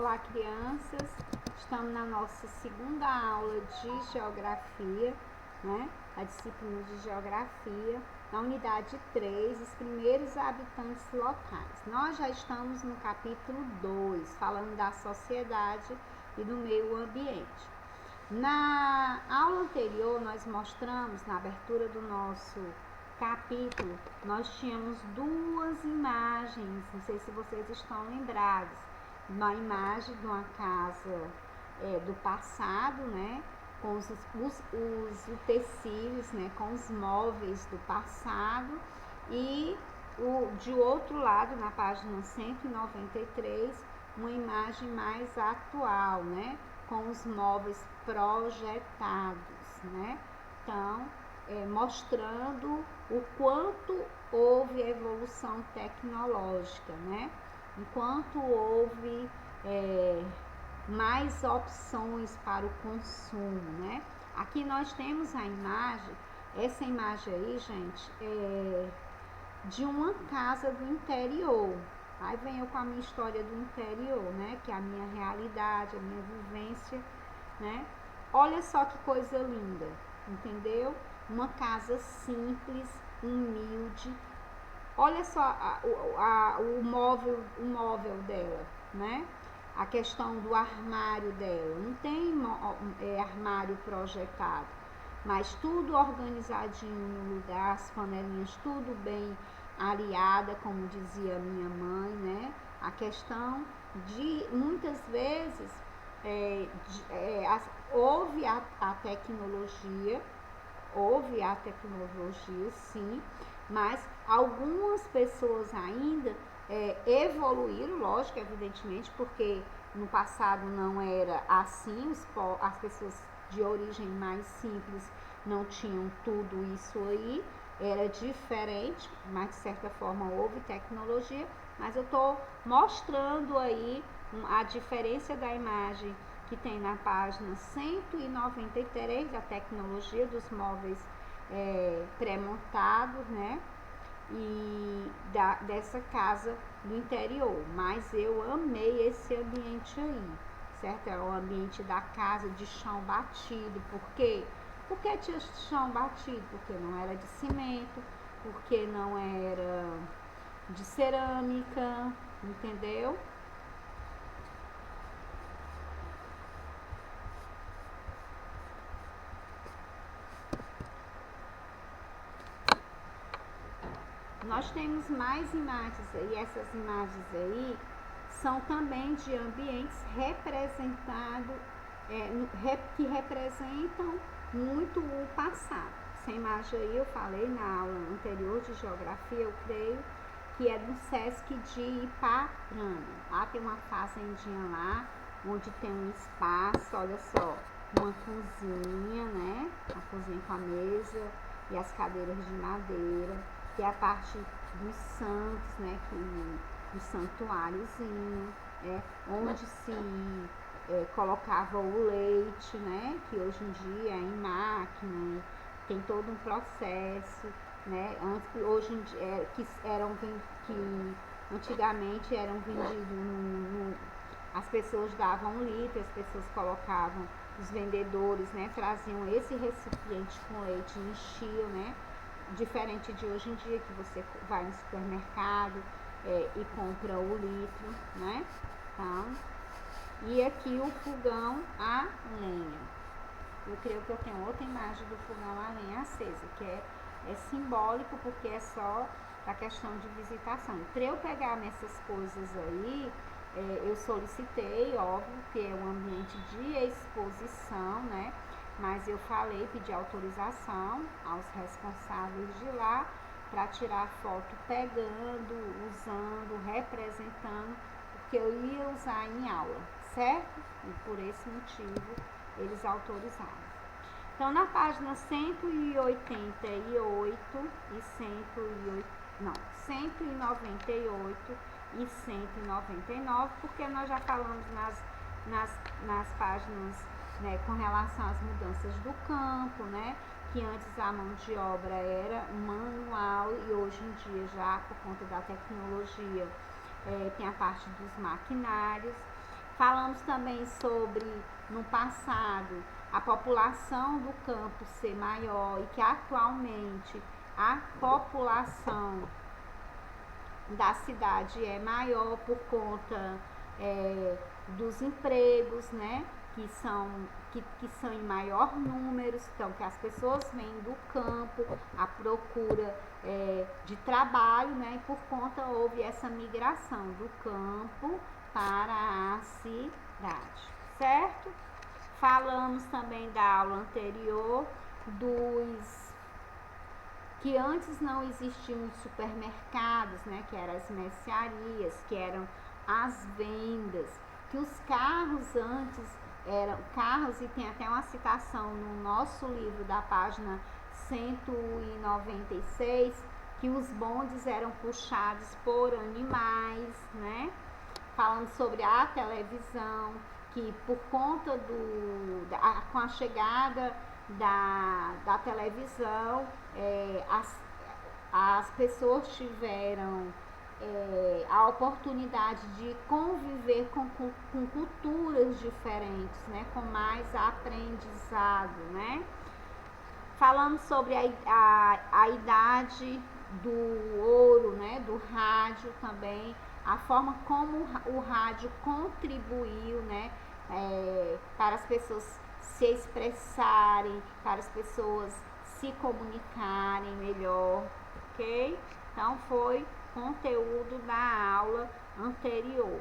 Olá, crianças! Estamos na nossa segunda aula de Geografia, né? A disciplina de Geografia, na unidade 3, os primeiros habitantes locais. Nós já estamos no capítulo 2, falando da sociedade e do meio ambiente. Na aula anterior, nós mostramos, na abertura do nosso capítulo, nós tínhamos duas imagens, não sei se vocês estão lembrados. Uma imagem de uma casa do passado, né, com os utensílios, né, com os móveis do passado, e de outro lado, na página 193, uma imagem mais atual, né, com os móveis projetados, né? Então, mostrando o quanto houve evolução tecnológica, né? Enquanto houve mais opções para o consumo, né? Aqui nós temos a imagem, essa imagem aí, gente, é de uma casa do interior. Aí vem eu com a minha história do interior, né? Que é a minha realidade, a minha vivência, né? Olha só que coisa linda, entendeu? Uma casa simples, humilde. Olha só o móvel dela, né? A questão do armário dela. Não tem armário projetado, mas tudo organizadinho no lugar, as panelinhas tudo bem areada, como dizia minha mãe, né? A questão de, muitas vezes, houve a tecnologia, sim, mas algumas pessoas ainda evoluíram, lógico, evidentemente, porque no passado não era assim, as pessoas de origem mais simples não tinham tudo isso aí, era diferente, mas de certa forma houve tecnologia, mas eu estou mostrando aí a diferença da imagem que tem na página 193 da tecnologia dos móveis pré-montados, né? E dessa casa do interior. Mas eu amei esse ambiente aí, certo? É o ambiente da casa de chão batido. Por quê? Porque tinha chão batido? Porque não era de cimento, porque não era de cerâmica, entendeu? Nós temos mais imagens aí, essas imagens aí são também de ambientes representados, que representam muito o passado. Essa imagem aí eu falei na aula anterior de Geografia, eu creio, que é do Sesc de Ipatrana. Lá tem uma fazendinha lá, onde tem um espaço, olha só, uma cozinha, né? A cozinha com a mesa e as cadeiras de madeira, que é a parte dos santos, né? O santuáriozinho, onde se colocava o leite, né? Que hoje em dia é em máquina, tem todo um processo, né? Hoje em dia, que antigamente eram vendidos as pessoas davam 1 litro, as pessoas colocavam, os vendedores, né, traziam esse recipiente com leite, enchiam, né? Diferente de hoje em dia, que você vai no supermercado e compra o litro, né? Então, e aqui o fogão a lenha. Eu creio que eu tenho outra imagem do fogão a lenha acesa, que é simbólico, porque é só a questão de visitação. Para eu pegar nessas coisas aí, eu solicitei, óbvio, que é um ambiente de exposição, né? Mas eu falei, pedi autorização aos responsáveis de lá para tirar foto pegando, usando, representando, porque eu ia usar em aula, certo? E por esse motivo eles autorizaram. Então, na página 188 e 198 e 199, porque nós já falamos nas páginas, né, com relação às mudanças do campo, né, que antes a mão de obra era manual e hoje em dia, já por conta da tecnologia, tem a parte dos maquinários. Falamos também sobre, no passado, a população do campo ser maior e que atualmente a população da cidade é maior por conta dos empregos, né? Que são em maior número, então que as pessoas vêm do campo à procura de trabalho, né? E por conta houve essa migração do campo para a cidade, certo? Falamos também da aula anterior que antes não existiam os supermercados, né? Que eram as mercearias, que eram as vendas, que os carros antes eram carros, e tem até uma citação no nosso livro da página 196, que os bondes eram puxados por animais, né? Falando sobre a televisão, que por conta com a chegada da televisão, as pessoas tiveram a oportunidade de conviver com culturas diferentes, né? Com mais aprendizado, né? Falando sobre a idade do ouro, né? Do rádio também, a forma como o rádio contribuiu, né? Para as pessoas se expressarem, para as pessoas se comunicarem melhor, ok? Então foi conteúdo da aula anterior.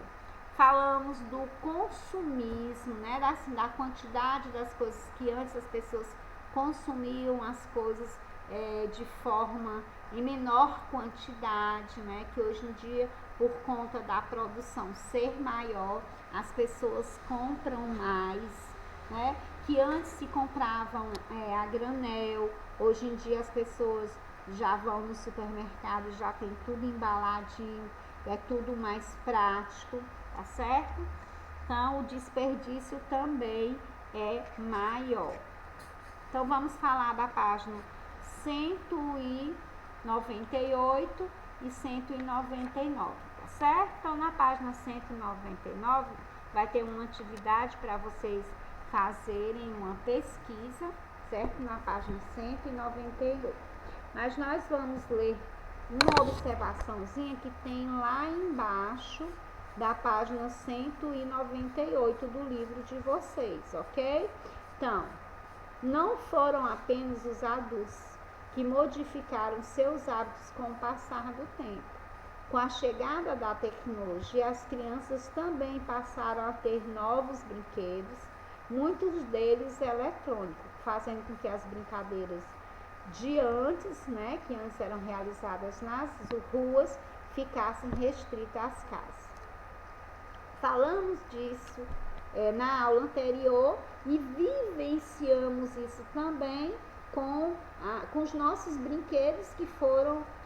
Falamos do consumismo, né? Da quantidade das coisas que antes as pessoas consumiam as coisas de forma em menor quantidade, né? Que hoje em dia, por conta da produção ser maior, as pessoas compram mais, né? Que antes se compravam a granel, hoje em dia as pessoas já vão no supermercado, já tem tudo embaladinho, é tudo mais prático, tá certo? Então o desperdício também é maior. Então vamos falar da página 198 e 199, tá certo? Então na página 199 vai ter uma atividade para vocês fazerem uma pesquisa, certo? Na página 198. Mas nós vamos ler uma observaçãozinha que tem lá embaixo da página 198 do livro de vocês, ok? Então, não foram apenas os adultos que modificaram seus hábitos com o passar do tempo. Com a chegada da tecnologia, as crianças também passaram a ter novos brinquedos, muitos deles eletrônicos, fazendo com que as brincadeiras de antes, né, que antes eram realizadas nas ruas, ficassem restritas às casas. Falamos disso na aula anterior e vivenciamos isso também com os nossos brinquedos que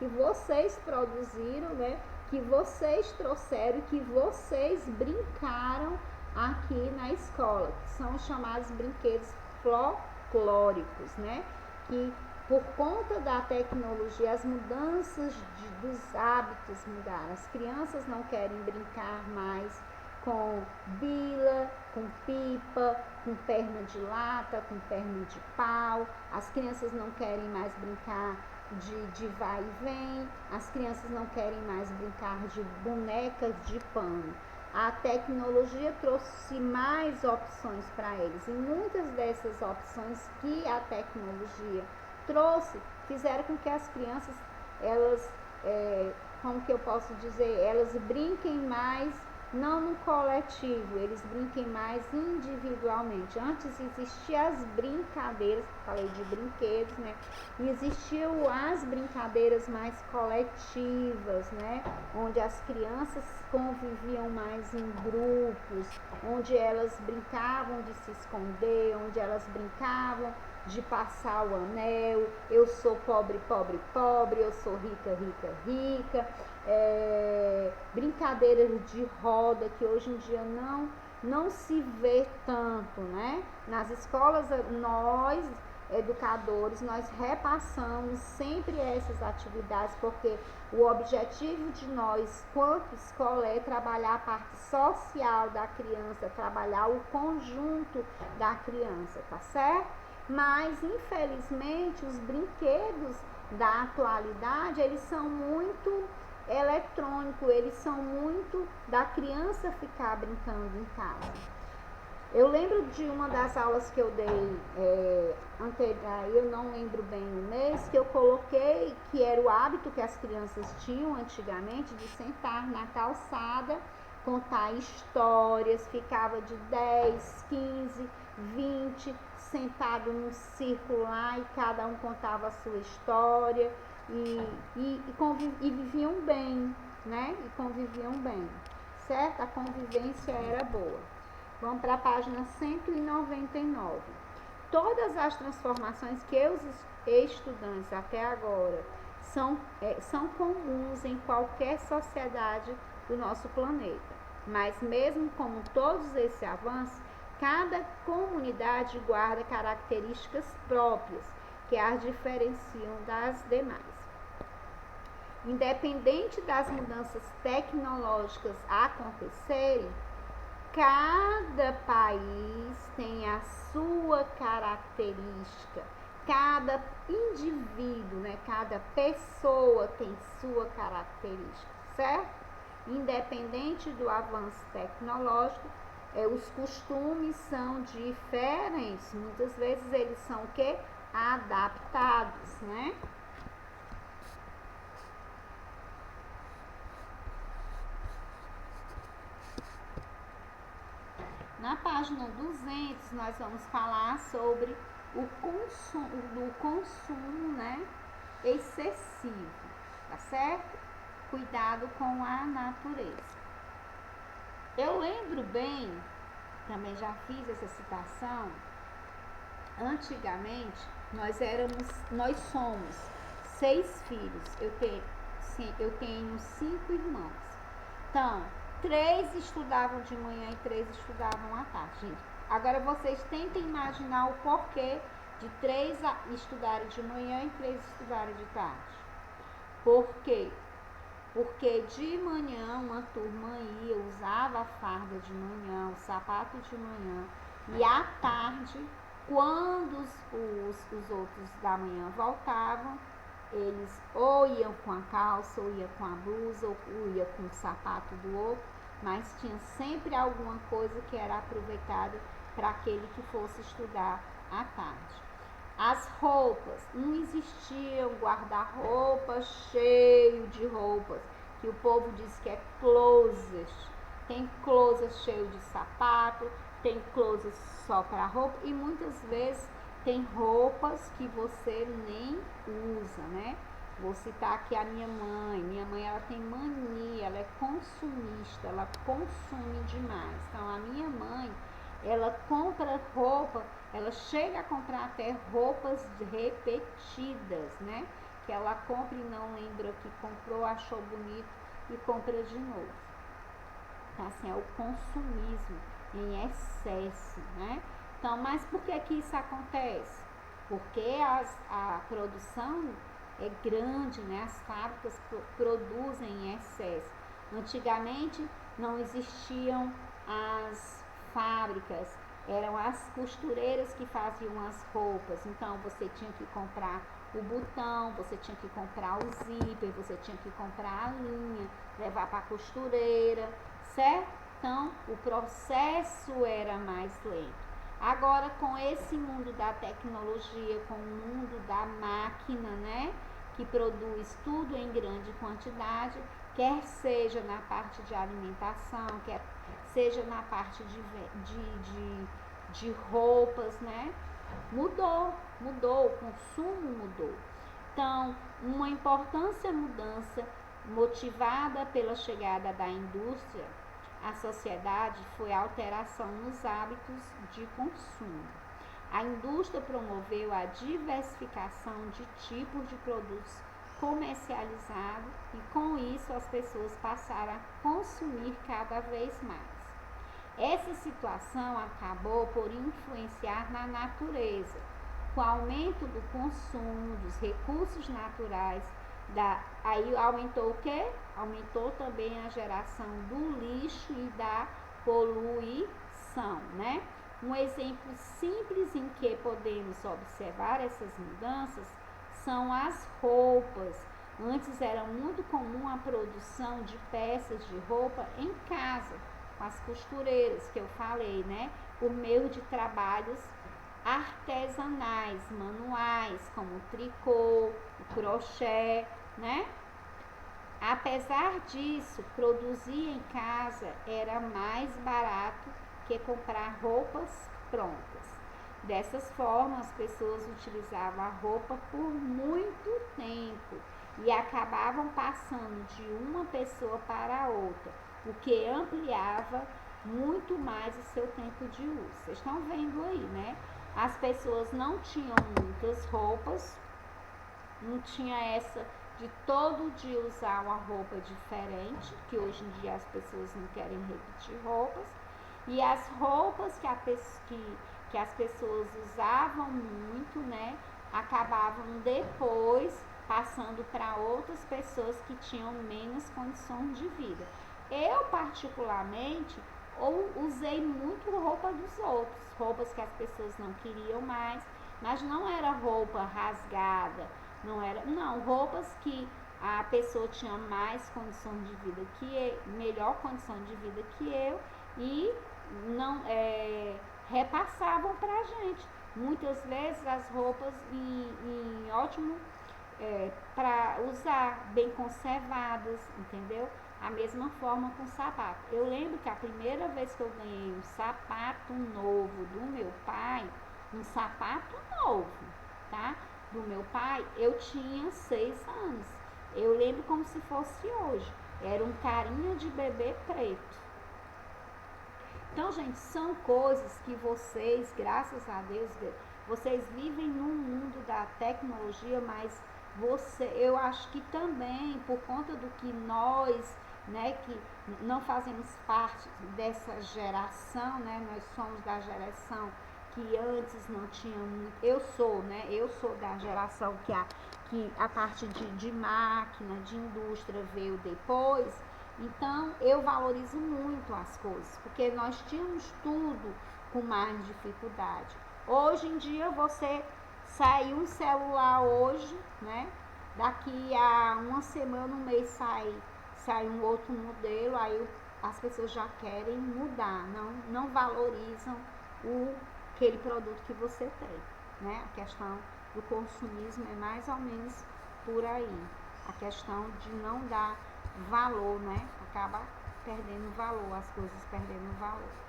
vocês produziram, né, que vocês trouxeram, que vocês brincaram aqui na escola, que são os chamados brinquedos folclóricos, né, que por conta da tecnologia, as mudanças dos hábitos mudaram. As crianças não querem brincar mais com bila, com pipa, com perna de lata, com perna de pau. As crianças não querem mais brincar de vai e vem. As crianças não querem mais brincar de bonecas de pano. A tecnologia trouxe mais opções para eles. E muitas dessas opções que a tecnologia trouxe, fizeram com que as crianças, elas, como que eu posso dizer, elas brinquem mais, não no coletivo, eles brinquem mais individualmente. Antes existiam as brincadeiras, falei de brinquedos, né? E existiam as brincadeiras mais coletivas, né? Onde as crianças conviviam mais em grupos, onde elas brincavam de se esconder, onde elas brincavam de passar o anel, eu sou pobre, pobre, pobre, eu sou rica, rica, rica, brincadeiras de roda que hoje em dia não se vê tanto, né? Nas escolas nós educadores, nós repassamos sempre essas atividades, porque o objetivo de nós, quanto escola, é trabalhar a parte social da criança, trabalhar o conjunto da criança, tá certo? Mas, infelizmente, os brinquedos da atualidade, eles são muito eletrônicos, eles são muito da criança ficar brincando em casa. Eu lembro de uma das aulas que eu dei, eu não lembro bem o mês, que eu coloquei que era o hábito que as crianças tinham antigamente de sentar na calçada, contar histórias, ficava de 10, 15, 20 sentado num círculo lá e cada um contava a sua história e viviam bem, né? E conviviam bem, certo? A convivência era boa. Vamos para a página 199. Todas as transformações que os estudantes até agora são comuns em qualquer sociedade do nosso planeta. Mas mesmo com todos esses avanços, cada comunidade guarda características próprias que as diferenciam das demais. Independente das mudanças tecnológicas acontecerem, cada país tem a sua característica, cada indivíduo, né, cada pessoa tem sua característica, certo? Independente do avanço tecnológico, os costumes são diferentes, muitas vezes eles são o quê? Adaptados, né? Na página 200, nós vamos falar sobre o consumo, né, excessivo, tá certo? Cuidado com a natureza. Eu lembro bem, também já fiz essa citação, antigamente nós somos 6 filhos, eu tenho 5 irmãos. Então, 3 estudavam de manhã e 3 estudavam à tarde. Gente, agora vocês tentem imaginar o porquê de 3 estudarem de manhã e 3 estudarem de tarde. Por quê? Porque de manhã uma turma ia, usava a farda de manhã, o sapato de manhã, e à tarde, quando os outros da manhã voltavam, eles ou iam com a calça, ou iam com a blusa, ou iam com o sapato do outro, mas tinha sempre alguma coisa que era aproveitada para aquele que fosse estudar à tarde. As roupas, não existiam guarda-roupa cheio de roupas, que o povo diz que é closet. Tem closet cheio de sapato, tem closet só para roupa e muitas vezes tem roupas que você nem usa, né? Vou citar aqui a minha mãe. Minha mãe, ela tem mania, ela é consumista, ela consome demais. Então, a minha mãe, ela compra roupa, ela chega a comprar até roupas repetidas, né? Que ela compra e não lembra que comprou, achou bonito e compra de novo. Então, assim, é o consumismo em excesso, né? Então, mas por que isso acontece? Porque a produção é grande, né? As fábricas produzem em excesso. Antigamente não existiam as fábricas, eram as costureiras que faziam as roupas. Então você tinha que comprar o botão, você tinha que comprar o zíper, você tinha que comprar a linha, levar para a costureira, certo? Então o processo era mais lento. Agora, com esse mundo da tecnologia, com o mundo da máquina, né, que produz tudo em grande quantidade, quer seja na parte de alimentação, quer seja na parte de roupas, né, mudou, o consumo mudou. Então, uma importante mudança motivada pela chegada da indústria à sociedade foi a alteração nos hábitos de consumo. A indústria promoveu a diversificação de tipos de produtos comercializados e com isso as pessoas passaram a consumir cada vez mais. Essa situação acabou por influenciar na natureza, Com o aumento do consumo dos recursos naturais, aí aumentou o quê? Aumentou também a geração do lixo e da poluição, né? Um exemplo simples em que podemos observar essas mudanças são as roupas. Antes era muito comum a produção de peças de roupa em casa, com as costureiras que eu falei, né? Por meio de trabalhos artesanais, manuais, como o tricô, o crochê, né? Apesar disso, produzir em casa era mais barato que comprar roupas prontas. Dessas formas, as pessoas utilizavam a roupa por muito tempo e acabavam passando de uma pessoa para a outra, o que ampliava muito mais o seu tempo de uso. Vocês estão vendo aí, né? As pessoas não tinham muitas roupas, não tinha essa de todo dia usar uma roupa diferente, que hoje em dia as pessoas não querem repetir roupas, e as roupas que as pessoas usavam muito, né, acabavam depois passando para outras pessoas que tinham menos condições de vida. Eu, particularmente, usei muito roupa dos outros, roupas que as pessoas não queriam mais, mas não era roupa rasgada, não, roupas que a pessoa tinha mais condições de vida melhor condição de vida que eu e não repassavam pra gente. Muitas vezes as roupas em ótimo para usar, bem conservadas, entendeu? A mesma forma com sapato. Eu lembro que a primeira vez que eu ganhei um sapato novo do meu pai, um sapato novo, tá? Do meu pai, eu tinha 6 anos. Eu lembro como se fosse hoje. Era um carinha de bebê preto. Então, gente, são coisas que vocês, graças a Deus, vocês vivem num mundo da tecnologia, mas eu acho que também, por conta do que nós, né, que não fazemos parte dessa geração, né, nós somos da geração que antes não tinha muito, eu sou da geração que a parte de máquina, de indústria veio depois, então eu valorizo muito as coisas, porque nós tínhamos tudo com mais dificuldade. Hoje em dia você sai um celular hoje, né? Daqui a uma semana, um mês sai um outro modelo, aí as pessoas já querem mudar, não valorizam aquele produto que você tem, né? A questão do consumismo é mais ou menos por aí. A questão de não dar valor, né? Acaba perdendo valor, as coisas perdendo valor.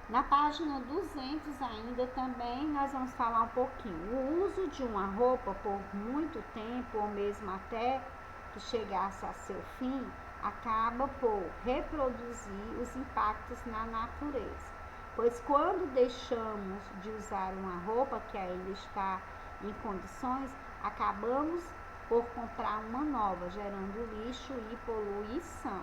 Na página 200 ainda também nós vamos falar um pouquinho. O uso de uma roupa por muito tempo, ou mesmo até que chegasse a seu fim, acaba por reproduzir os impactos na natureza. Pois quando deixamos de usar uma roupa que ainda está em condições, acabamos por comprar uma nova, gerando lixo e poluição.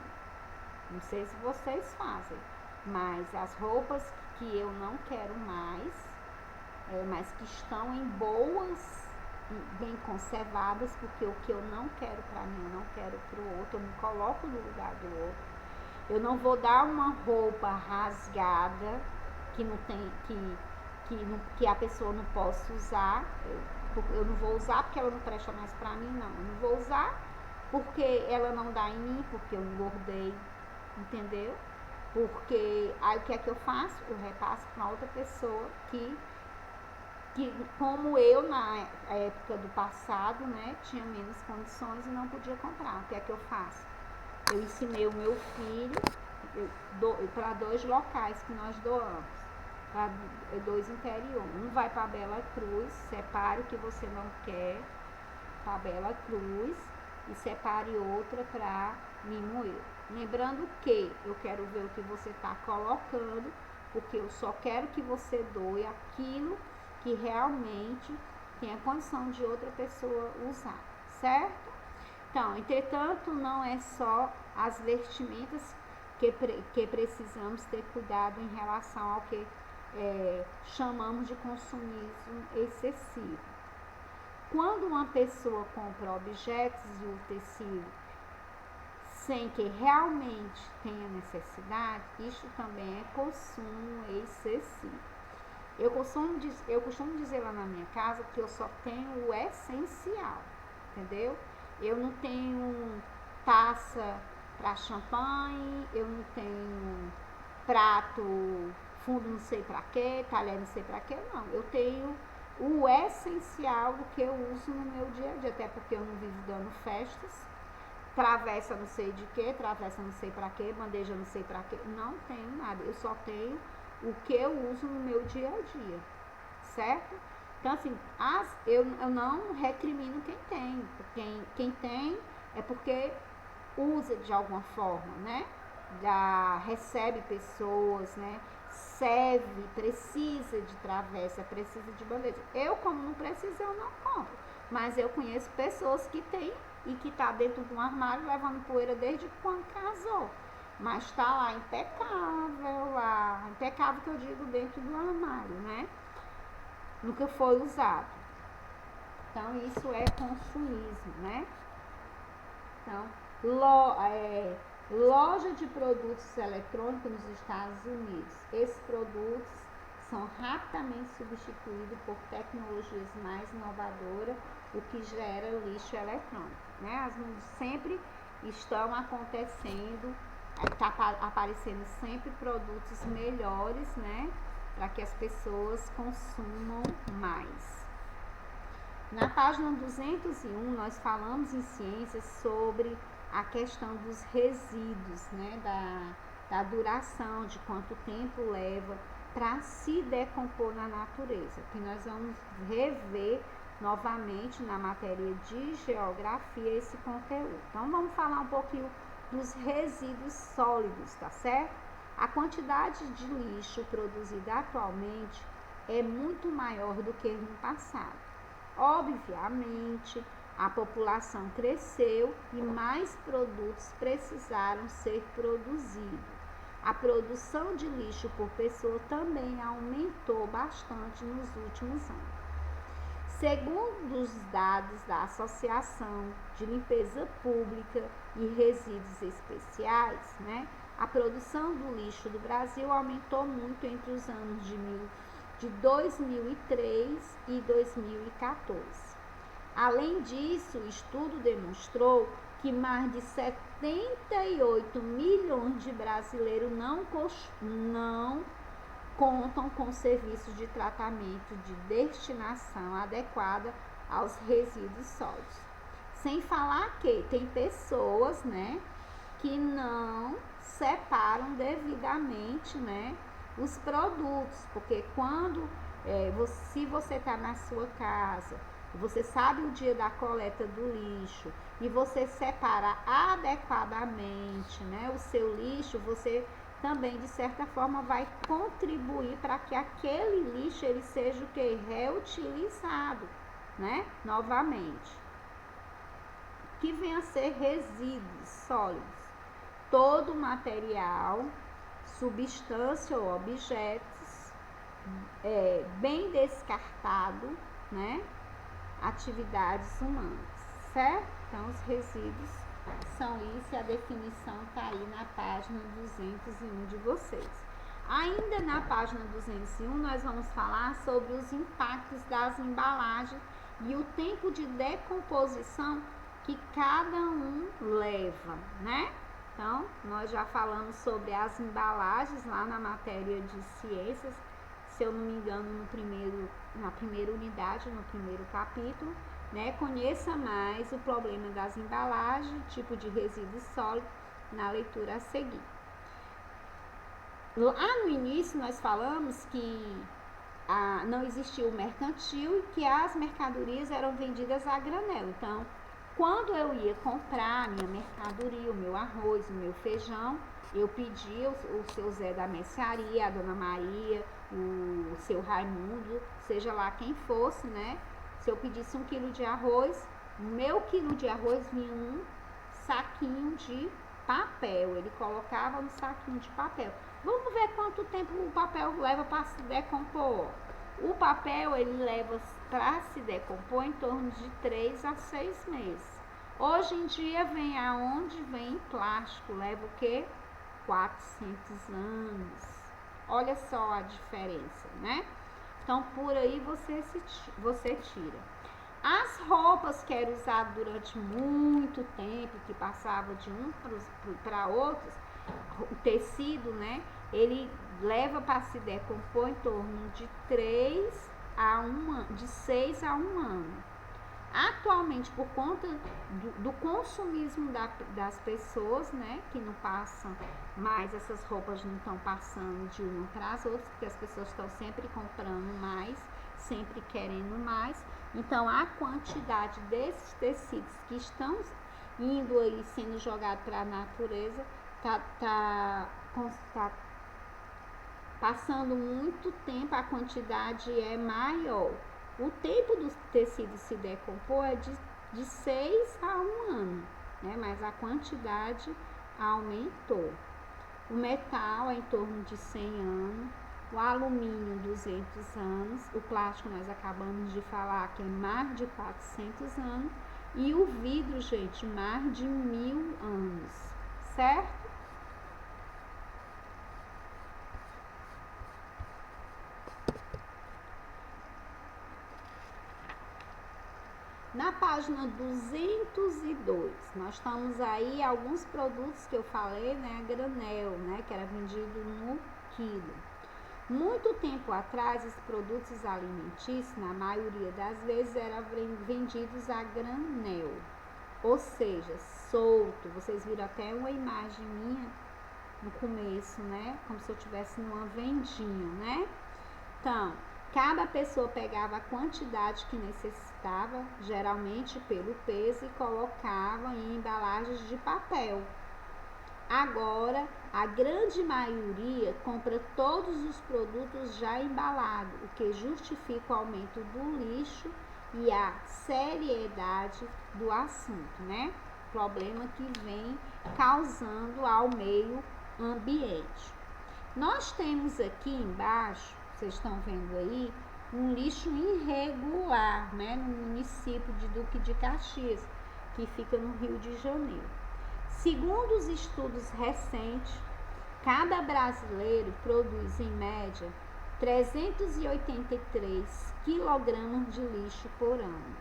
Não sei se vocês fazem, mas as roupas que eu não quero mais, mas que estão em boas, bem conservadas, porque o que eu não quero para mim, eu não quero para o outro, eu me coloco no lugar do outro. Eu não vou dar uma roupa rasgada que não tem, que a pessoa não possa usar. Eu não vou usar porque ela não presta mais pra mim, não. Eu não vou usar porque ela não dá em mim, porque eu engordei, entendeu? Porque aí o que é que eu faço? Eu repasso para outra pessoa que como eu na época do passado, né, tinha menos condições e não podia comprar. O que é que eu faço? Eu ensinei o meu filho para 2 locais que nós doamos. Para 2 interior. Um vai para Bela Cruz, separe o que você não quer para Bela Cruz e separe outra para Limoeiro. Lembrando que eu quero ver o que você está colocando, porque eu só quero que você doe aquilo que realmente tem a condição de outra pessoa usar, certo? Então, entretanto, não é só as vestimentas que precisamos ter cuidado em relação ao que chamamos de consumismo excessivo. Quando uma pessoa compra objetos de utensílio sem que realmente tenha necessidade, isso também é consumo excessivo. Eu costumo dizer lá na minha casa que eu só tenho o essencial, entendeu? Eu não tenho taça para champanhe, eu não tenho prato, fundo não sei para quê, talher não sei para quê, não. Eu tenho o essencial do que eu uso no meu dia a dia, até porque eu não vivo dando festas, travessa não sei de quê, travessa não sei para quê, bandeja não sei para quê, não tenho nada, eu só tenho o que eu uso no meu dia a dia, certo? Então, assim, eu não recrimino quem tem. Quem tem é porque usa de alguma forma, né? Recebe pessoas, né? Serve, precisa de travessa, precisa de bandeja. Eu, como não preciso, eu não compro. Mas eu conheço pessoas que têm e que tá dentro de um armário levando poeira desde quando casou. Mas está lá impecável que eu digo dentro do armário, né? Nunca foi usado. Então, isso é consumismo, né? Então, loja de produtos eletrônicos nos Estados Unidos. Esses produtos são rapidamente substituídos por tecnologias mais inovadoras, o que gera lixo eletrônico, né? Sempre estão acontecendo, está aparecendo sempre produtos melhores, né? Para que as pessoas consumam mais. Na página 201, nós falamos em ciências sobre a questão dos resíduos, né? Da duração, de quanto tempo leva para se decompor na natureza, que nós vamos rever novamente na matéria de geografia esse conteúdo. Então, vamos falar um pouquinho dos resíduos sólidos, tá certo? A quantidade de lixo produzida atualmente é muito maior do que no passado. Obviamente, a população cresceu e mais produtos precisaram ser produzidos. A produção de lixo por pessoa também aumentou bastante nos últimos anos. Segundo os dados da Associação de Limpeza Pública e Resíduos Especiais, né, a produção do lixo do Brasil aumentou muito entre os anos de 2003 e 2014. Além disso, o estudo demonstrou que mais de 78 milhões de brasileiros não contam com serviços de tratamento de destinação adequada aos resíduos sólidos. Sem falar que tem pessoas, né, que não separam devidamente, né, os produtos, porque se você está na sua casa, você sabe o dia da coleta do lixo e você separa adequadamente, né, o seu lixo, você também de certa forma vai contribuir para que aquele lixo ele seja o que? Reutilizado, né, novamente. Que vem a ser resíduos sólidos. Todo material, substância ou objetos bem descartado, né? Atividades humanas, certo? Então, os resíduos são isso e a definição está aí na página 201 de vocês. Ainda na página 201, nós vamos falar sobre os impactos das embalagens e o tempo de decomposição que cada um leva, né? Então, nós já falamos sobre as embalagens lá na matéria de ciências, se eu não me engano, na primeira unidade, no primeiro capítulo, né? Conheça mais o problema das embalagens, tipo de resíduos sólidos, na leitura a seguir. Lá no início, nós falamos que não existia o mercantil e que as mercadorias eram vendidas a granel. Então, quando eu ia comprar a minha mercadoria, o meu arroz, o meu feijão, eu pedia o seu Zé da mercearia, a dona Maria, o seu Raimundo, seja lá quem fosse, né? Se eu pedisse 1 quilo de arroz, o meu quilo de arroz vinha um saquinho de papel, ele colocava no saquinho de papel. Vamos ver quanto tempo o papel leva para se decompor. O papel, ele leva para se decompor em torno de 3 a 6 meses. Hoje em dia vem aonde vem plástico, leva o quê? 400 anos. Olha só a diferença, né? Então, por aí você tira. As roupas que eram usadas durante muito tempo, que passava de um para outros, o tecido, né? Ele leva para se decompor em torno de 3 a 1 ano, de 6 a 1 ano. Atualmente, por conta do consumismo das pessoas, né, que não passam mais, essas roupas não estão passando de uma para as outras, porque as pessoas estão sempre comprando mais, sempre querendo mais. Então, a quantidade desses tecidos que estão indo aí, sendo jogados para a natureza, tá passando muito tempo, a quantidade é maior. O tempo do tecido se decompor é de 6 a 1 ano, né? Mas a quantidade aumentou. O metal é em torno de 100 anos, o alumínio 200 anos, o plástico nós acabamos de falar que é mais de 400 anos, e o vidro, gente, mais de 1000 anos, certo? Na página 202, nós estamos aí alguns produtos que eu falei, né, a granel, né, que era vendido no quilo. Muito tempo atrás, os produtos alimentícios, na maioria das vezes, eram vendidos a granel, ou seja, solto. Vocês viram até uma imagem minha no começo, né, como se eu estivesse numa vendinha, né? Então, cada pessoa pegava a quantidade que necessitava, geralmente pelo peso, e colocava em embalagens de papel. Agora, a grande maioria compra todos os produtos já embalados, o que justifica o aumento do lixo e a seriedade do assunto, né? Problema que vem causando ao meio ambiente. Nós temos aqui embaixo, vocês estão vendo aí, um lixo irregular, né, no município de Duque de Caxias, que fica no Rio de Janeiro. Segundo os estudos recentes, cada brasileiro produz em média 383 quilogramas de lixo por ano.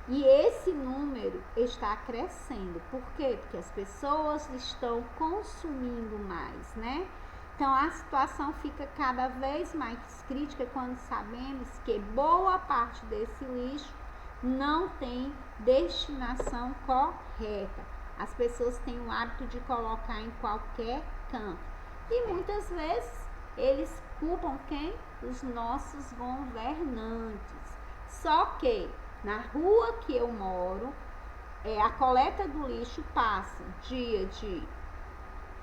E esse número está crescendo. Por quê? Porque as pessoas estão consumindo mais, né? Então, a situação fica cada vez mais crítica quando sabemos que boa parte desse lixo não tem destinação correta. As pessoas têm o hábito de colocar em qualquer canto. E muitas vezes eles culpam quem? Os nossos governantes. Só que na rua que eu moro, a coleta do lixo passa dia de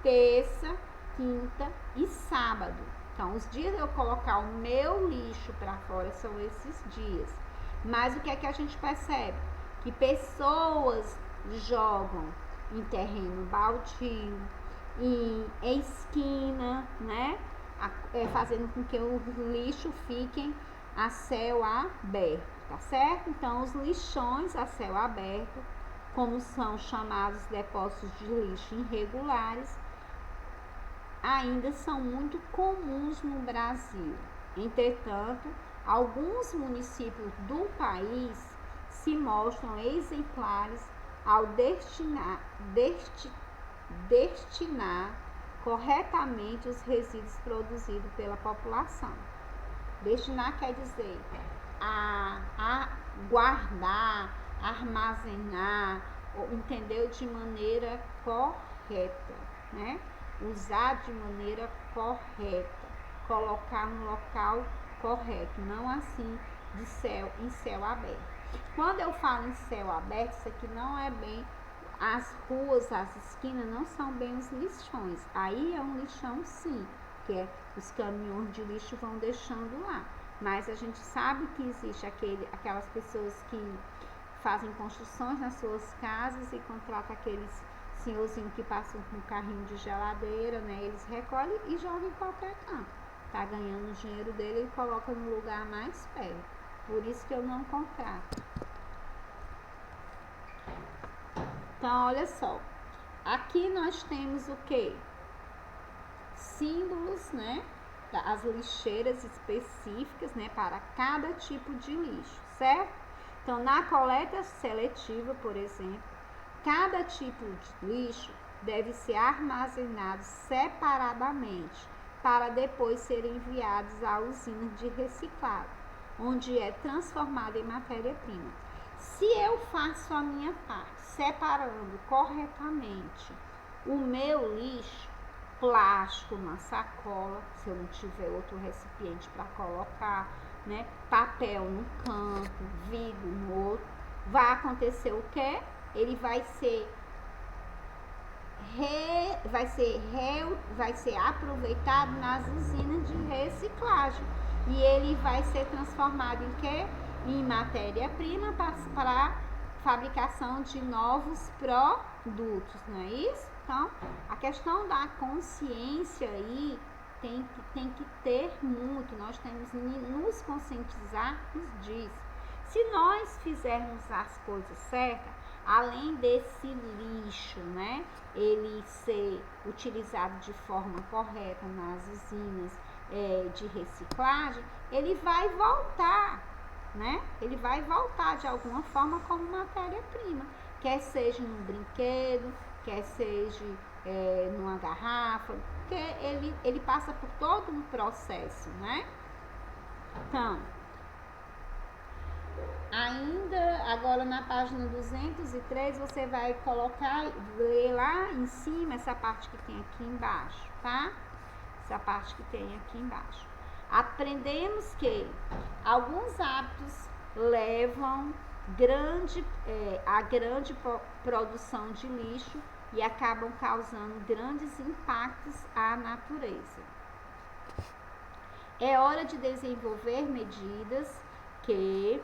terça, quinta e sábado. Então, os dias de eu colocar o meu lixo para fora são esses dias. Mas o que é que a gente percebe? Que pessoas jogam em terreno baldio, em esquina, né? Fazendo com que o lixo fique a céu aberto, tá certo? Então, os lixões a céu aberto, como são chamados depósitos de lixo irregulares, ainda são muito comuns no Brasil. Entretanto, alguns municípios do país se mostram exemplares ao destinar corretamente os resíduos produzidos pela população. Destinar quer dizer a guardar, armazenar, entendeu? De maneira correta, né? Usar de maneira correta, colocar no local correto, não assim em céu aberto. Quando eu falo em céu aberto, isso aqui não é bem as ruas, as esquinas não são bem os lixões. Aí é um lixão sim, que os caminhões de lixo vão deixando lá. Mas a gente sabe que existe aquelas pessoas que fazem construções nas suas casas e contratam aqueles senhorzinho que passa com um carrinho de geladeira, né? Eles recolhem e jogam em qualquer canto. Tá ganhando o dinheiro dele, ele coloca no lugar mais perto. Por isso que eu não contrato. Então, olha só. Aqui nós temos o quê? Símbolos, né? As lixeiras específicas, né? Para cada tipo de lixo, certo? Então, na coleta seletiva, por exemplo, cada tipo de lixo deve ser armazenado separadamente para depois serem enviados à usina de reciclagem, onde é transformado em matéria-prima. Se eu faço a minha parte, separando corretamente o meu lixo, plástico na sacola, se eu não tiver outro recipiente para colocar, né? Papel no canto, vidro no outro, vai acontecer o quê? Ele vai ser aproveitado nas usinas de reciclagem e ele vai ser transformado em quê? Em matéria-prima para fabricação de novos produtos, não é isso? Então, a questão da consciência aí tem que ter muito, nós temos que nos conscientizar disso. Se nós fizermos as coisas certas, além desse lixo, né, ele ser utilizado de forma correta nas usinas de reciclagem, ele vai voltar, né? Ele vai voltar de alguma forma como matéria-prima, quer seja num brinquedo, quer seja numa garrafa, porque ele passa por todo um processo, né? Então, ainda agora na página 203 você vai colocar, ler lá em cima essa parte que tem aqui embaixo, tá? Essa parte que tem aqui embaixo. Aprendemos que alguns hábitos levam a grande produção de lixo e acabam causando grandes impactos à natureza. É hora de desenvolver medidas que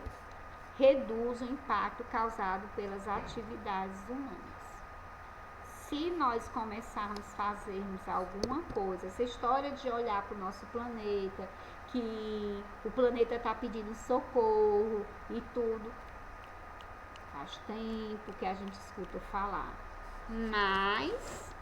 reduzam o impacto causado pelas atividades humanas. Se nós começarmos a fazermos alguma coisa, essa história de olhar para o nosso planeta, que o planeta está pedindo socorro e tudo, faz tempo que a gente escuta falar, mas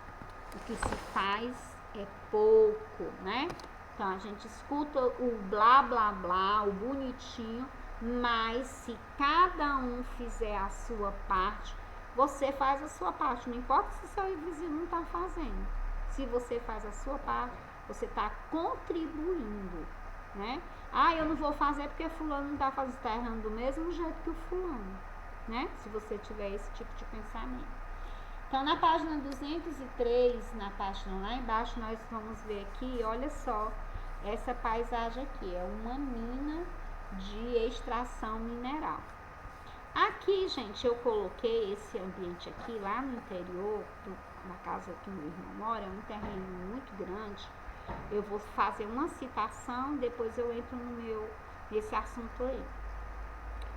o que se faz é pouco, né? Então a gente escuta o blá blá blá, o bonitinho, mas se cada um fizer a sua parte, você faz a sua parte, não importa se seu vizinho não está fazendo. Se você faz a sua parte, você está contribuindo, né? Ah, eu não vou fazer porque fulano não está fazendo, está errando do mesmo jeito que o fulano, né? Se você tiver esse tipo de pensamento. Então, na página 203, na página lá embaixo, nós vamos ver aqui, olha só, essa paisagem aqui, é uma mina de extração mineral. Aqui, gente, eu coloquei esse ambiente aqui, lá no interior, na casa que meu irmão mora, é um terreno muito grande. Eu vou fazer uma citação, depois eu entro nesse assunto aí.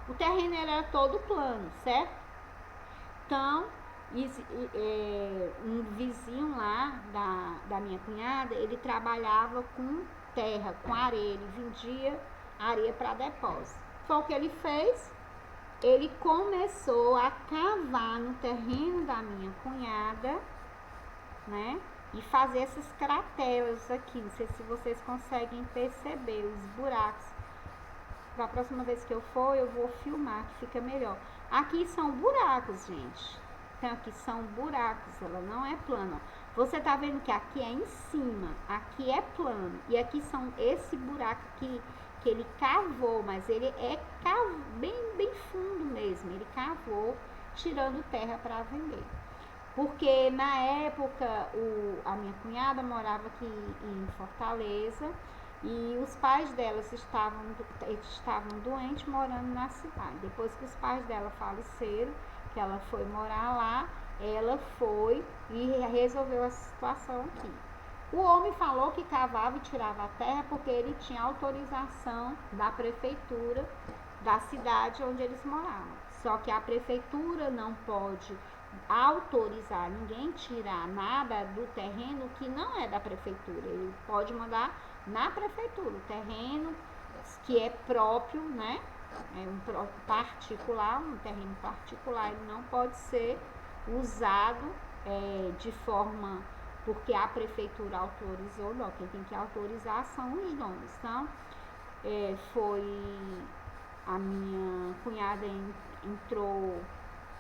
O terreno era todo plano, certo? Então, um vizinho lá da minha cunhada, ele trabalhava com terra, com areia, ele vendia areia para depósito. Foi o que ele fez. Ele começou a cavar no terreno da minha cunhada, né? E fazer essas crateras aqui. Não sei se vocês conseguem perceber os buracos. Da próxima vez que eu for, eu vou filmar, que fica melhor. Aqui são buracos, gente. Então, aqui são buracos, ela não é plana. Você tá vendo que aqui é em cima, aqui é plano. E aqui são esse buraco aqui que ele cavou, mas ele é bem fundo mesmo. Ele cavou, tirando terra para vender. Porque na época a minha cunhada morava aqui em Fortaleza e os pais dela estavam doentes morando na cidade. Depois que os pais dela faleceram, que ela foi morar lá, ela foi e resolveu essa situação aqui. O homem falou que cavava e tirava a terra porque ele tinha autorização da prefeitura da cidade onde eles moravam. Só que a prefeitura não pode autorizar ninguém tirar nada do terreno que não é da prefeitura. Ele pode mandar na prefeitura o terreno que é próprio, né? É um particular, um terreno particular, ele não pode ser usado de forma porque a prefeitura autorizou, não. Quem tem que autorizar são os donos. Então, foi a minha cunhada entrou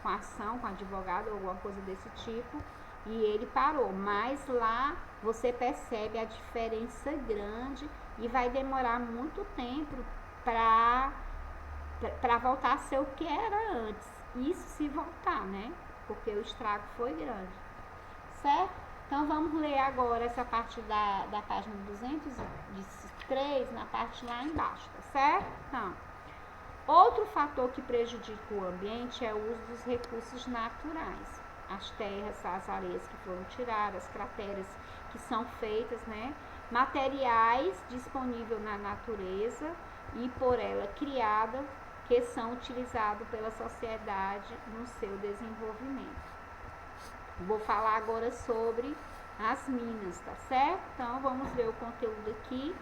com ação, com advogado, alguma coisa desse tipo, e ele parou. Mas lá você percebe a diferença grande e vai demorar muito tempo para voltar a ser o que era antes. Isso se voltar, né? Porque o estrago foi grande. Certo? Então vamos ler agora essa parte da página 203, na parte lá embaixo, tá certo? Então, outro fator que prejudica o ambiente é o uso dos recursos naturais. As terras, as areias que foram tiradas, as crateras que são feitas, né? Materiais disponíveis na natureza e por ela criada, que são utilizados pela sociedade no seu desenvolvimento. Vou falar agora sobre as minas, tá certo? Então, vamos ver o conteúdo aqui.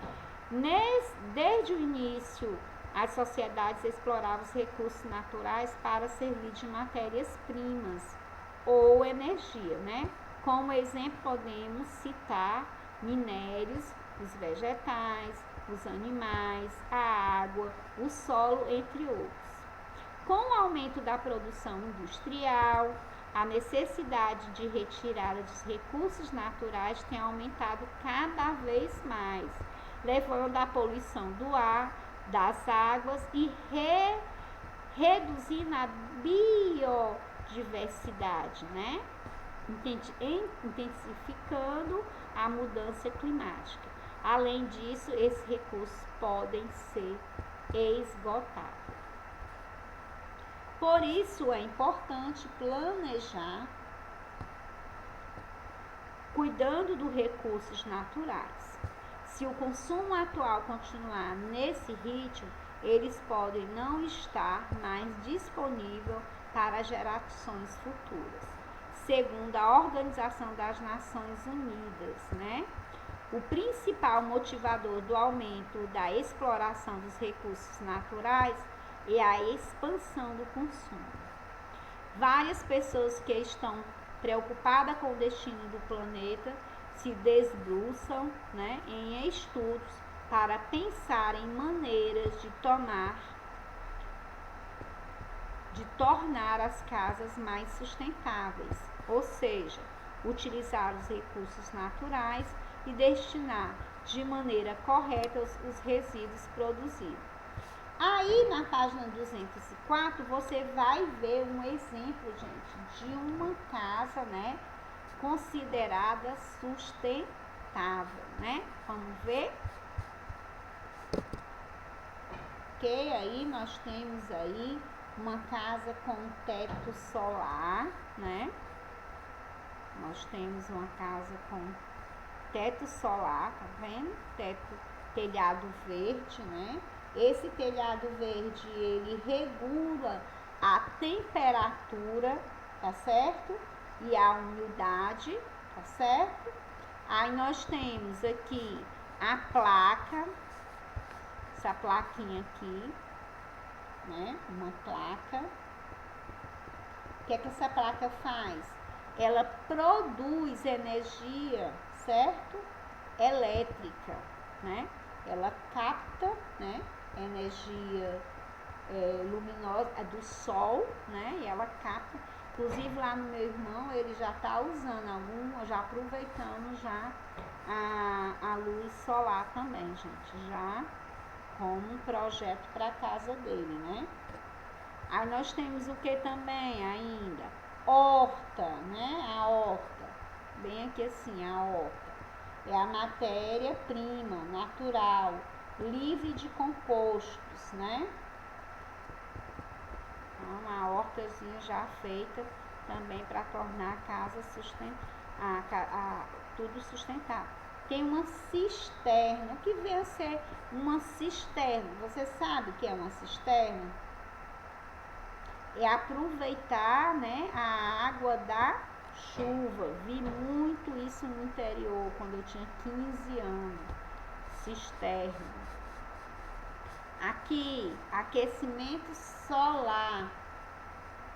Desde o início, as sociedades exploravam os recursos naturais para servir de matérias-primas ou energia, né? Como exemplo, podemos citar minérios, os vegetais, os animais, a água, o solo, entre outros. Com o aumento da produção industrial, a necessidade de retirada dos recursos naturais tem aumentado cada vez mais, levando à poluição do ar, das águas e reduzindo a biodiversidade, né? Intensificando a mudança climática. Além disso, esses recursos podem ser esgotados. Por isso é importante planejar cuidando dos recursos naturais. Se o consumo atual continuar nesse ritmo, eles podem não estar mais disponíveis para gerações futuras. Segundo a Organização das Nações Unidas, né? O principal motivador do aumento da exploração dos recursos naturais é a expansão do consumo. Várias pessoas que estão preocupadas com o destino do planeta se debruçam, né, em estudos para pensar em maneiras de tornar as casas mais sustentáveis, ou seja, utilizar os recursos naturais e destinar de maneira correta os resíduos produzidos. Aí na página 204 você vai ver um exemplo, gente, de uma casa, né, considerada sustentável, né? Vamos ver? Ok, aí nós temos aí uma casa com teto solar, né? Nós temos uma casa com teto solar, tá vendo? Telhado verde, né? Esse telhado verde, ele regula a temperatura, tá certo? E a umidade, tá certo? Aí nós temos aqui a placa, essa plaquinha aqui, né? Uma placa. O que é que essa placa faz? Ela produz energia, certo? Elétrica, né? Ela capta, né? Energia luminosa do sol, né? E ela capta. Inclusive lá no meu irmão, ele já está usando já aproveitando já a luz solar também, gente, já como um projeto para a casa dele, né? Aí nós temos o que também ainda? Horta, né? A horta, bem aqui assim, a horta. É a matéria-prima natural, livre de compostos, né? Então, a hortazinha já feita também para tornar a casa tudo sustentável. Tem uma cisterna. O que vem a ser uma cisterna? Você sabe o que é uma cisterna? é aproveitar, né, a água da chuva. Vi muito isso no interior quando eu tinha 15 anos. Cisterna. Aqui, aquecimento solar,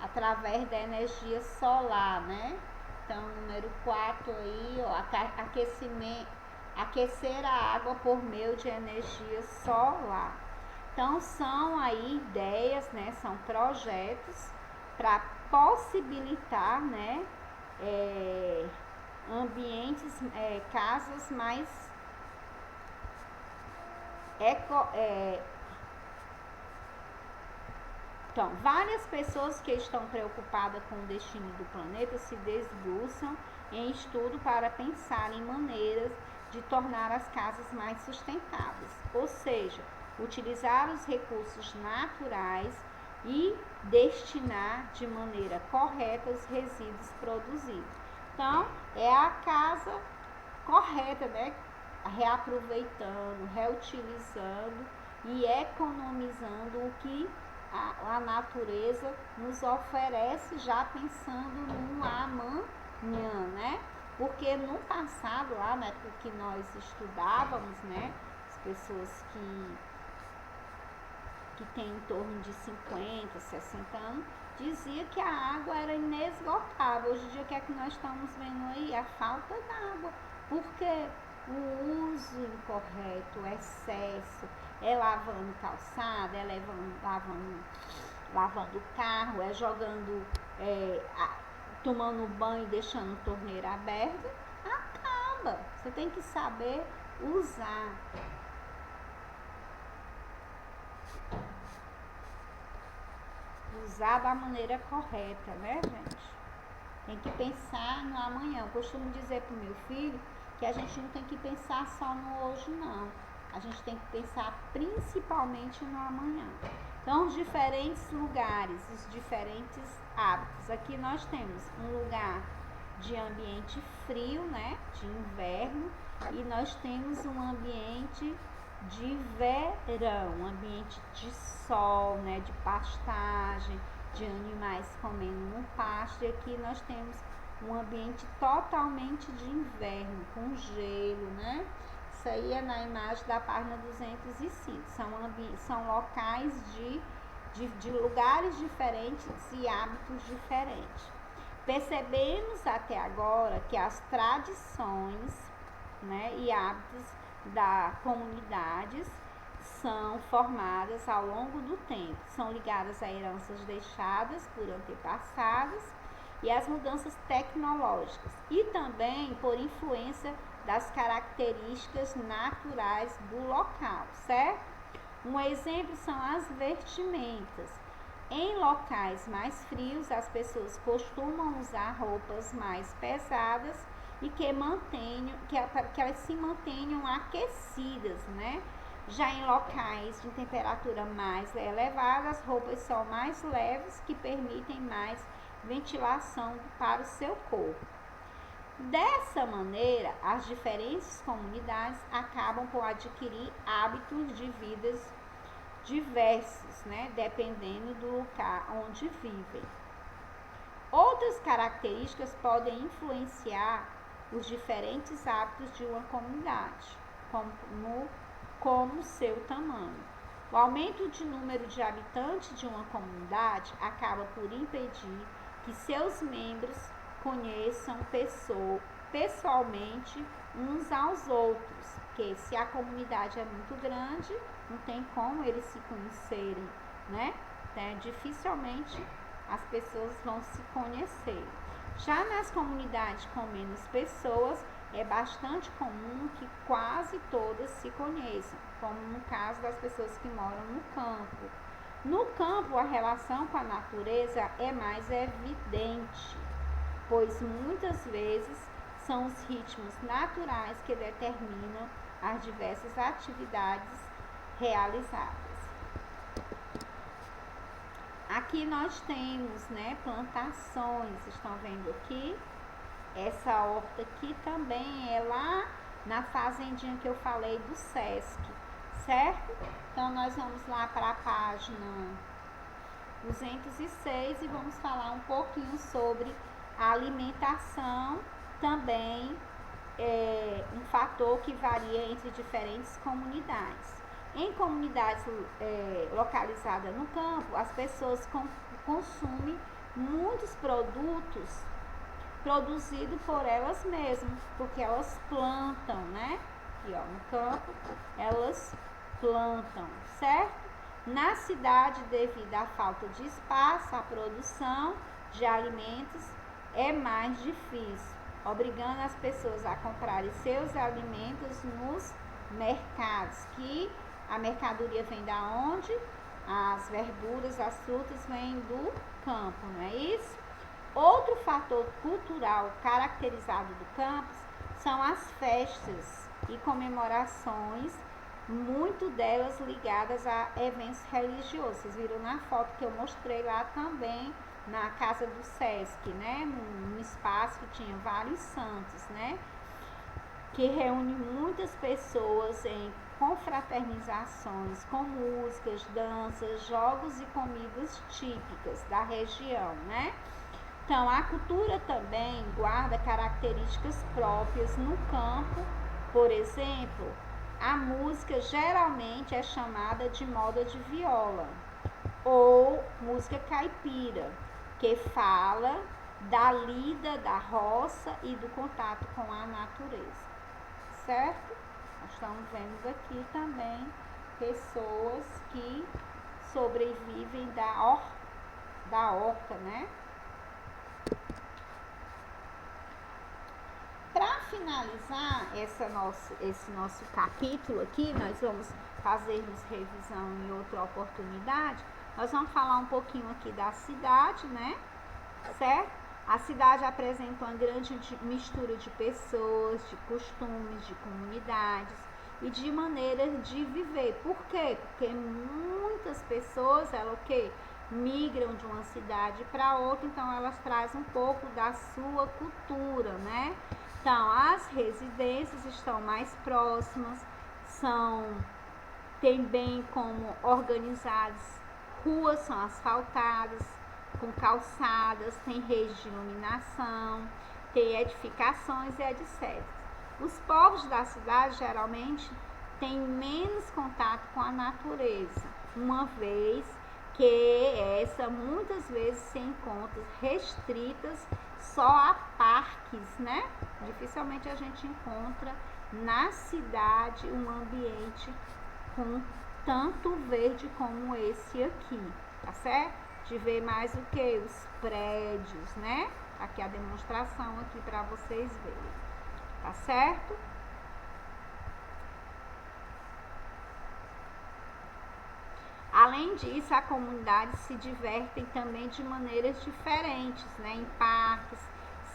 através da energia solar, né? Então, número 4 aí, ó, aquecer a água por meio de energia solar. Então, são aí ideias, né? São projetos para possibilitar, né? Ambientes, casas mais Então, várias pessoas que estão preocupadas com o destino do planeta se debruçam em estudo para pensar em maneiras de tornar as casas mais sustentáveis, ou seja, utilizar os recursos naturais e destinar de maneira correta os resíduos produzidos. Então, é a casa correta, né? Reaproveitando, reutilizando e economizando o que a natureza nos oferece, já pensando no amanhã, né? Porque no passado, lá na época que nós estudávamos, né? As pessoas que têm em torno de 50, 60 anos, dizia que a água era inesgotável. Hoje em dia, o que é que nós estamos vendo aí? A falta d'água. Porque o uso incorreto, o excesso, é lavando calçada, é lavando carro, é jogando, tomando banho e deixando torneira aberta, acaba. Você tem que saber usar. Usar da maneira correta, né, gente? Tem que pensar no amanhã. Eu costumo dizer pro meu filho que a gente não tem que pensar só no hoje, não. A gente tem que pensar principalmente no amanhã. Então, os diferentes lugares, os diferentes hábitos. Aqui nós temos um lugar de ambiente frio, né, de inverno, e nós temos um ambiente de verão, um ambiente de sol, né, de pastagem, de animais comendo no pasto. E aqui nós temos um ambiente totalmente de inverno, com gelo, né? Isso aí é na imagem da página 205. São locais de lugares diferentes e hábitos diferentes. Percebemos até agora que as tradições, né, e hábitos da comunidades são formadas ao longo do tempo, são ligadas a heranças deixadas por antepassados e as mudanças tecnológicas, e também por influência das características naturais do local, certo? Um exemplo são as vestimentas. Em locais mais frios, as pessoas costumam usar roupas mais pesadas e que elas se mantenham aquecidas, né? Já em locais de temperatura mais elevada, as roupas são mais leves, que permitem mais ventilação para o seu corpo. Dessa maneira, as diferentes comunidades acabam por adquirir hábitos de vidas diversos, né, dependendo do lugar onde vivem. Outras características podem influenciar os diferentes hábitos de uma comunidade, como seu tamanho. O aumento de número de habitantes de uma comunidade acaba por impedir que seus membros conheçam pessoalmente uns aos outros, porque se a comunidade é muito grande, não tem como eles se conhecerem, né? Dificilmente as pessoas vão se conhecer. Já nas comunidades com menos pessoas, é bastante comum que quase todas se conheçam, como no caso das pessoas que moram no campo. No campo, a relação com a natureza é mais evidente, pois muitas vezes são os ritmos naturais que determinam as diversas atividades realizadas. Aqui nós temos, né, plantações, estão vendo aqui? Essa horta aqui também é lá na fazendinha que eu falei do Sesc, certo? Então, nós vamos lá para a página 206 e vamos falar um pouquinho sobre a alimentação também, um fator que varia entre diferentes comunidades. Em comunidades localizadas no campo, as pessoas consumem muitos produtos produzidos por elas mesmas, porque elas plantam, né? Aqui, ó, no campo, elas plantam, certo? Na cidade, devido à falta de espaço, a produção de alimentos é mais difícil, obrigando as pessoas a comprarem seus alimentos nos mercados, que a mercadoria vem da onde? As verduras, as frutas vêm do campo, não é isso? Outro fator cultural caracterizado do campo são as festas e comemorações, muito delas ligadas a eventos religiosos. Vocês viram na foto que eu mostrei lá também, na casa do Sesc, né? Num espaço que tinha vários santos, né? Que reúne muitas pessoas em confraternizações com músicas, danças, jogos e comidas típicas da região, né? Então, a cultura também guarda características próprias no campo. Por exemplo, a música geralmente é chamada de moda de viola ou música caipira, que fala da lida da roça e do contato com a natureza, certo? Nós estamos vendo aqui também pessoas que sobrevivem da horta, né? Para finalizar esse nosso capítulo aqui, nós vamos fazermos revisão em outra oportunidade. Nós vamos falar um pouquinho aqui da cidade, né? Certo? A cidade apresenta uma grande mistura de pessoas, de costumes, de comunidades e de maneiras de viver. Por quê? Porque muitas pessoas, elas o quê? Migram de uma cidade para outra, então elas trazem um pouco da sua cultura, né? Então, as residências estão mais próximas, tem bem como organizadas, ruas são asfaltadas, com calçadas, tem rede de iluminação, tem edificações e etc. Os povos da cidade geralmente têm menos contato com a natureza, uma vez que essa muitas vezes se encontra restritas só a parques, né? Dificilmente a gente encontra na cidade um ambiente com tanto verde como esse aqui, tá certo? De ver mais o que? Os prédios, né? Aqui a demonstração aqui para vocês verem, tá certo? Além disso, a comunidade se divertem também de maneiras diferentes, né? Em parques,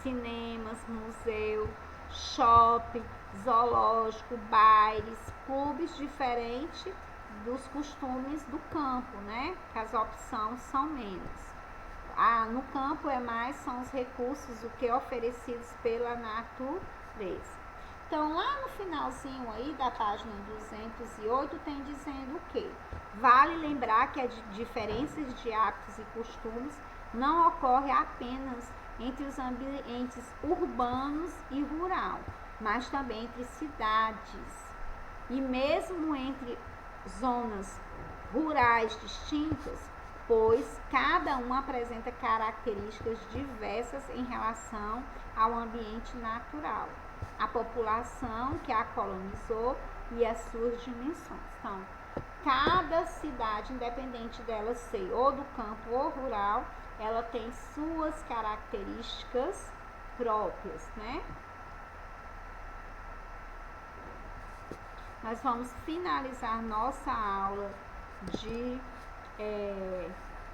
cinemas, museu, shopping, zoológico, bailes, clubes diferentes dos costumes do campo, né? Que as opções são menos. No campo são os recursos o que oferecidos pela natureza. Então, lá no finalzinho aí da página 208 tem dizendo o quê? Vale lembrar que as diferenças de hábitos e costumes não ocorrem apenas entre os ambientes urbanos e rural, mas também entre cidades e mesmo entre zonas rurais distintas, pois cada uma apresenta características diversas em relação ao ambiente natural, a população que a colonizou e as suas dimensões. Então, cada cidade, independente dela ser ou do campo ou rural, ela tem suas características próprias, né? Nós vamos finalizar nossa aula de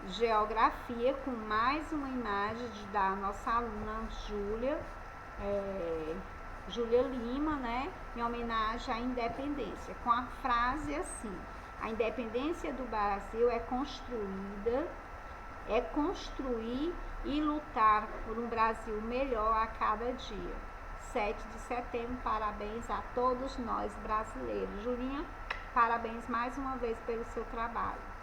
geografia com mais uma imagem da nossa aluna Júlia Lima, né? Em homenagem à independência, com a frase assim: a independência do Brasil é construir e lutar por um Brasil melhor a cada dia. 7 de setembro, parabéns a todos nós brasileiros. Julinha, parabéns mais uma vez pelo seu trabalho.